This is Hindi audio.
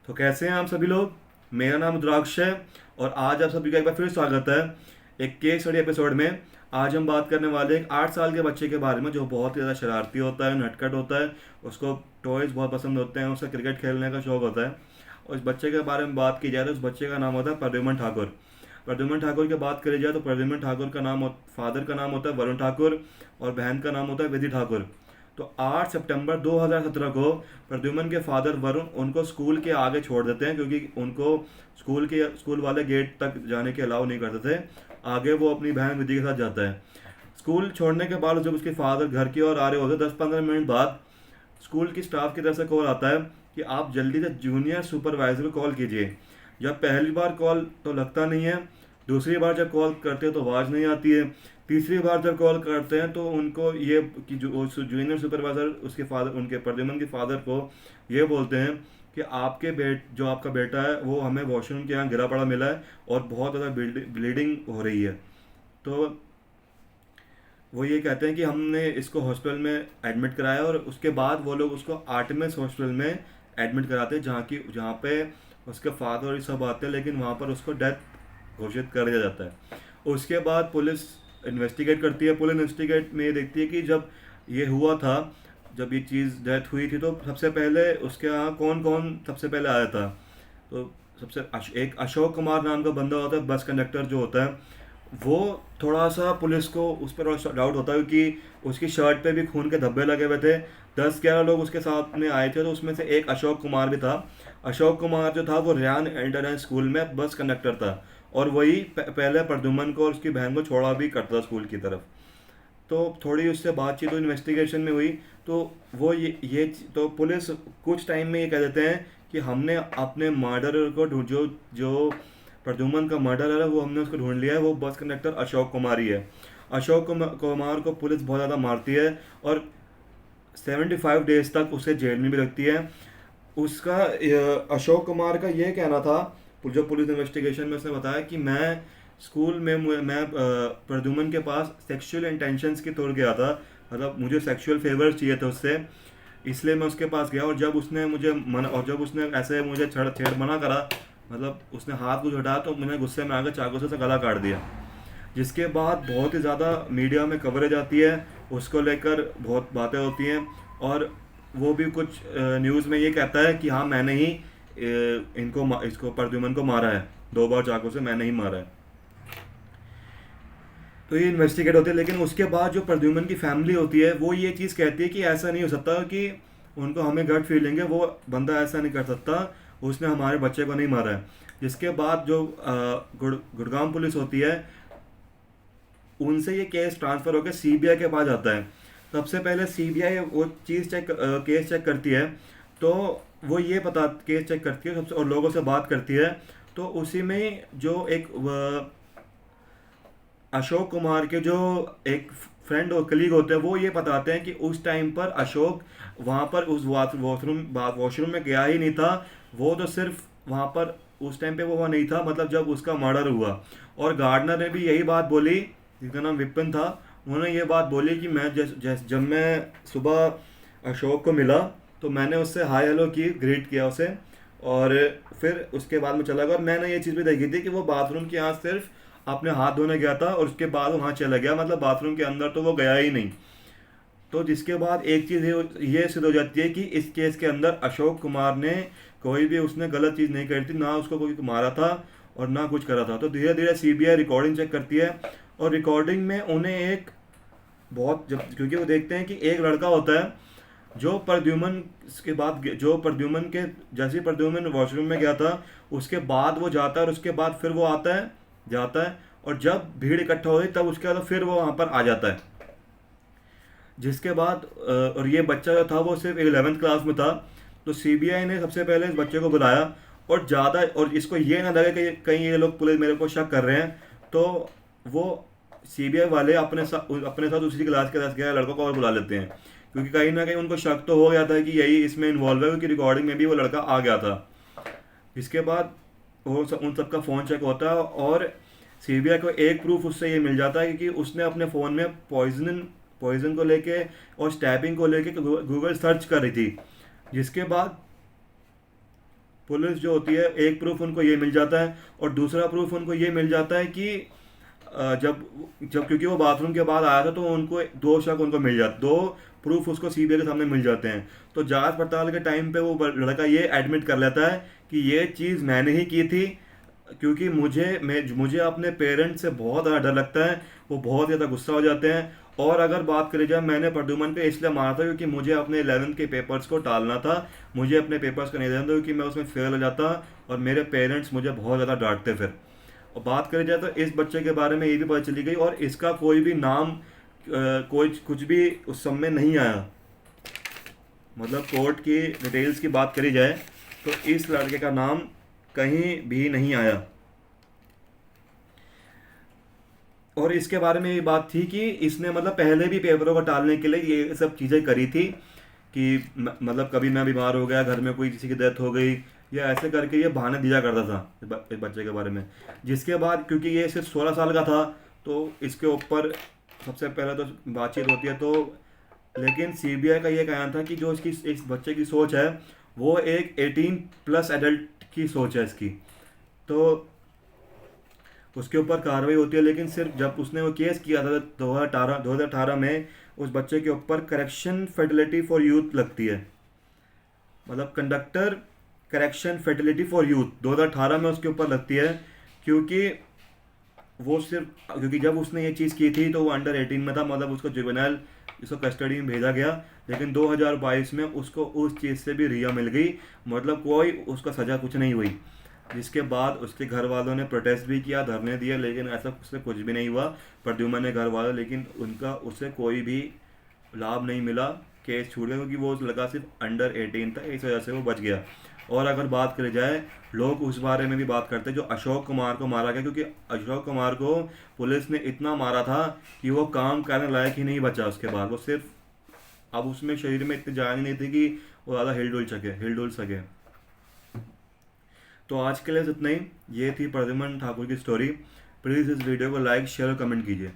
तो कैसे हैं आप सभी लोग। मेरा नाम रुद्राक्ष है और आज आप सभी का एक बार फिर स्वागत है एक केस स्टडी एपिसोड में। आज हम बात करने वाले एक 8 साल के बच्चे के बारे में जो बहुत ही ज़्यादा शरारती होता है, नटखट होता है। उसको टॉयज़ बहुत पसंद होते हैं, उसे क्रिकेट खेलने का शौक होता है। और इस बच्चे के बारे में बात की जाए तो उस बच्चे का नाम होता है प्रद्युमन ठाकुर। प्रद्युमन ठाकुर की बात करी जाए तो प्रद्युमन ठाकुर का फादर का नाम होता है वरुण ठाकुर और बहन का नाम होता है विधि ठाकुर। तो 8 सितंबर 2017 को प्रद्युमन के फादर वरुण उनको स्कूल के आगे छोड़ देते हैं, क्योंकि उनको स्कूल वाले गेट तक जाने के अलाउ नहीं करते थे। आगे वो अपनी बहन विधि के साथ जाता है। स्कूल छोड़ने के बाद जब उसके फादर घर की ओर आ रहे होते 10-15 मिनट बाद स्कूल की स्टाफ की तरफ से कॉल आता है कि आप जल्दी से जूनियर सुपरवाइजर को कॉल कीजिए। जब पहली बार कॉल तो लगता नहीं है, दूसरी बार जब कॉल करते हैं तो आवाज़ नहीं आती है, तीसरी बार जब कॉल करते हैं तो उनको ये कि जो जूनियर सुपरवाइज़र उसके फादर उनके प्रद्युमन के फादर को ये बोलते हैं कि जो आपका बेटा है वो हमें वॉशरूम के यहाँ गिरा पड़ा मिला है और बहुत ज़्यादा ब्लीडिंग हो रही है। तो वो ये कहते हैं कि हमने इसको हॉस्पिटल में एडमिट कराया और उसके बाद वो लोग उसको आर्टेमिस हॉस्पिटल में एडमिट कराते हैं, जहाँ पे उसके फादर और ये सब आते हैं, लेकिन वहाँ पर उसको डेथ घोषित कर दिया जाता है। उसके बाद पुलिस इन्वेस्टिगेट करती है। पुलिस इन्वेस्टिगेट में ये देखती है कि जब ये हुआ था, जब ये चीज़ डेथ हुई थी, तो सबसे पहले उसके यहाँ कौन कौन सबसे पहले आया था। तो एक अशोक कुमार नाम का बंदा होता है, बस कंडक्टर जो होता है। वो थोड़ा सा पुलिस को उस पर डाउट होता है कि उसकी शर्ट पे भी खून के धब्बे लगे हुए थे। 10-11 लोग उसके साथ में आए थे, तो उसमें से एक अशोक कुमार भी था। अशोक कुमार जो था वो रेयान इंटरनेशनल स्कूल में बस कंडक्टर था और वही पहले प्रद्युमन को और उसकी बहन को छोड़ा भी करता था स्कूल की तरफ। तो थोड़ी उससे बातचीत हुई, इन्वेस्टिगेशन में हुई। तो वो ये तो पुलिस कुछ टाइम में ये कह देते हैं कि हमने अपने मर्डरर को जो जो प्रद्युमन का मर्डरर है वो हमने उसको ढूंढ लिया है, वो बस कंडक्टर अशोक कुमार ही है। कुमार को पुलिस बहुत ज़्यादा मारती है और 75 डेज तक उसे जेल में भी रखती है। अशोक कुमार का ये कहना था, जो पुलिस इन्वेस्टिगेशन में उसने बताया कि मैं स्कूल में प्रद्युमन के पास सेक्सुअल इंटेंशंस के तौर गया था, मतलब मुझे सेक्सुअल फेवर चाहिए था उससे, इसलिए मैं उसके पास गया। और जब उसने ऐसे मुझे छेड़ मना करा, मतलब उसने हाथ कुछ हटाया, तो मैंने गुस्से में आकर चाकू से गला काट दिया। जिसके बाद बहुत ही ज़्यादा मीडिया में कवरेज आती है, उसको लेकर बहुत बातें होती हैं। और वो भी कुछ न्यूज़ में ये कहता है कि हाँ मैंने ही इसको प्रद्युमन को मारा है, 2 बार चाकू से मैंने ही मारा है। तो ये इन्वेस्टिगेट होती है, लेकिन उसके बाद जो प्रद्युमन की फैमिली होती है वो ये चीज़ कहती है कि ऐसा नहीं हो सकता, कि उनको हमें गट फीलिंग है, वो बंदा ऐसा नहीं कर सकता, उसने हमारे बच्चे को नहीं मारा है। जिसके बाद जो गुड़गांव पुलिस होती है, उनसे ये केस ट्रांसफ़र होकर सीबीआई के पास जाता है। सबसे पहले सीबीआई वो केस चेक करती है। तो वो ये पता केस चेक करती है सबसे और लोगों से बात करती है। तो उसी में जो एक अशोक कुमार के जो एक फ्रेंड और कलीग होते हैं, वो ये बताते हैं कि उस टाइम पर अशोक वहाँ पर उस वॉशरूम में गया ही नहीं था। वो तो सिर्फ वहाँ पर उस टाइम पे वो वहाँ नहीं था, मतलब जब उसका मर्डर हुआ। और गार्डनर ने भी यही बात बोली, जिसका नाम विपिन था। उन्होंने ये बात बोली कि जब मैं सुबह अशोक को मिला तो मैंने उससे हाय हेलो की, ग्रीट किया उसे, और फिर उसके बाद में चला गया। और मैंने ये चीज़ भी देखी थी कि वो बाथरूम के यहाँ सिर्फ अपने हाथ धोने गया था और उसके बाद वहाँ चला गया, मतलब बाथरूम के अंदर तो वो गया ही नहीं। तो जिसके बाद एक चीज़ ये सिद्ध हो जाती है कि इस केस के अंदर अशोक कुमार ने कोई भी उसने गलत चीज़ नहीं करी थी, ना उसको कोई मारा था और ना कुछ करा था। तो धीरे धीरे सीबीआई रिकॉर्डिंग चेक करती है और रिकॉर्डिंग में उन्हें एक बहुत जब क्योंकि वो देखते हैं कि एक लड़का होता है जो प्रद्युमन के जैसे ही प्रद्युमन वॉशरूम में गया था उसके बाद वो जाता है और उसके बाद फिर वो जाता है और जब भीड़ इकट्ठा होती तब उसके बाद फिर वो वहाँ पर आ जाता है। जिसके बाद और ये बच्चा जो था वो सिर्फ 11th क्लास में था। तो सीबीआई ने सबसे पहले इस बच्चे को बुलाया और इसको ये ना लगे कि कहीं ये लोग पुलिस मेरे को शक कर रहे हैं, तो वो सीबीआई वाले अपने साथ उसी क्लास के 10-11 लड़कों को और बुला लेते हैं, क्योंकि कहीं ना कहीं उनको शक तो हो गया था कि यही इसमें इन्वॉल्व है, क्योंकि रिकॉर्डिंग में भी वो लड़का आ गया था। इसके बाद उन सबका फ़ोन चेक होता है और सीबीआई को एक प्रूफ उससे ये मिल जाता है कि उसने अपने फ़ोन में पॉइजन को लेके और स्टैबिंग को लेके गूगल सर्च कर रही थी। जिसके बाद पुलिस जो होती है, एक प्रूफ उनको ये मिल जाता है और दूसरा प्रूफ उनको ये मिल जाता है कि जब जब क्योंकि वो बाथरूम के बाद आया था तो उनको दो शक उनको मिल जाते, दो प्रूफ उसको सीबीआई के सामने मिल जाते हैं। तो जांच पड़ताल के टाइम पे वो लड़का ये एडमिट कर लेता है कि ये चीज़ मैंने ही की थी, क्योंकि मुझे अपने पेरेंट्स से बहुत ज़्यादा डर लगता है। वो बहुत ज़्यादा गुस्सा हो जाते हैं। और अगर बात करी जाए, मैंने प्रद्युमन पे इसलिए मारा था क्योंकि मुझे अपने 11th के पेपर्स को टालना था, मुझे अपने पेपर्स को नहीं देना था क्योंकि मैं उसमें फेल हो जाता और मेरे पेरेंट्स मुझे बहुत ज़्यादा डांटते फिर। और बात करी जाए तो इस बच्चे के बारे में ये भी पता चली गई और इसका कोई भी नाम कोई कुछ भी उस समय नहीं आया। मतलब कोर्ट की डिटेल्स की बात करी जाए तो इस लड़के का नाम कहीं भी नहीं आया। और इसके बारे में ये बात थी कि इसने मतलब पहले भी पेपरों को टालने के लिए ये सब चीज़ें करी थी कि मतलब कभी मैं बीमार हो गया, घर में कोई किसी की डेथ हो गई, या ऐसे करके ये बहाने दिया करता था इस बच्चे के बारे में। जिसके बाद क्योंकि ये सिर्फ 16 साल का था तो इसके ऊपर सबसे पहले तो बातचीत होती है। तो लेकिन सीबीआई का ये कहना था कि जो इसकी इस बच्चे की सोच है वो एक 18+ एडल्ट की सोच है इसकी, तो उसके ऊपर कार्रवाई होती है। लेकिन सिर्फ जब उसने वो केस किया था 2018 में, उस बच्चे के ऊपर करेक्शन फैसिलिटी फॉर यूथ लगती है, मतलब conductor correction facility for youth 2018 में उसके ऊपर लगती है। क्योंकि क्योंकि जब उसने ये चीज़ की थी तो वो अंडर 18 में था, मतलब उसको जुवेनाइल इसको कस्टडी में भेजा गया। लेकिन 2022 में उसको उस चीज़ से भी रिहा मिल गई, मतलब कोई उसका सज़ा कुछ नहीं हुई। जिसके बाद उसके घर वालों ने प्रोटेस्ट भी किया, धरने दिए, लेकिन ऐसा उससे कुछ भी नहीं हुआ प्रद्युमन ने घर वालों, लेकिन उनका उससे कोई भी लाभ नहीं मिला, केस छूट गया क्योंकि वो लगा सिर्फ अंडर 18 था, इस वजह से वो बच गया। और अगर बात करी जाए, लोग उस बारे में भी बात करते हैं जो अशोक कुमार को मारा गया, क्योंकि अशोक कुमार को पुलिस ने इतना मारा था कि वो काम करने लायक ही नहीं बचा। उसके बाद वो सिर्फ अब उसमें शरीर में इतनी जान ही नहीं थी कि वो ज़्यादा हिल डुल सके। तो आज के लिए इतना ही। ये थी प्रद्युमन ठाकुर की स्टोरी। प्लीज़ इस वीडियो को लाइक, शेयर और कमेंट कीजिए।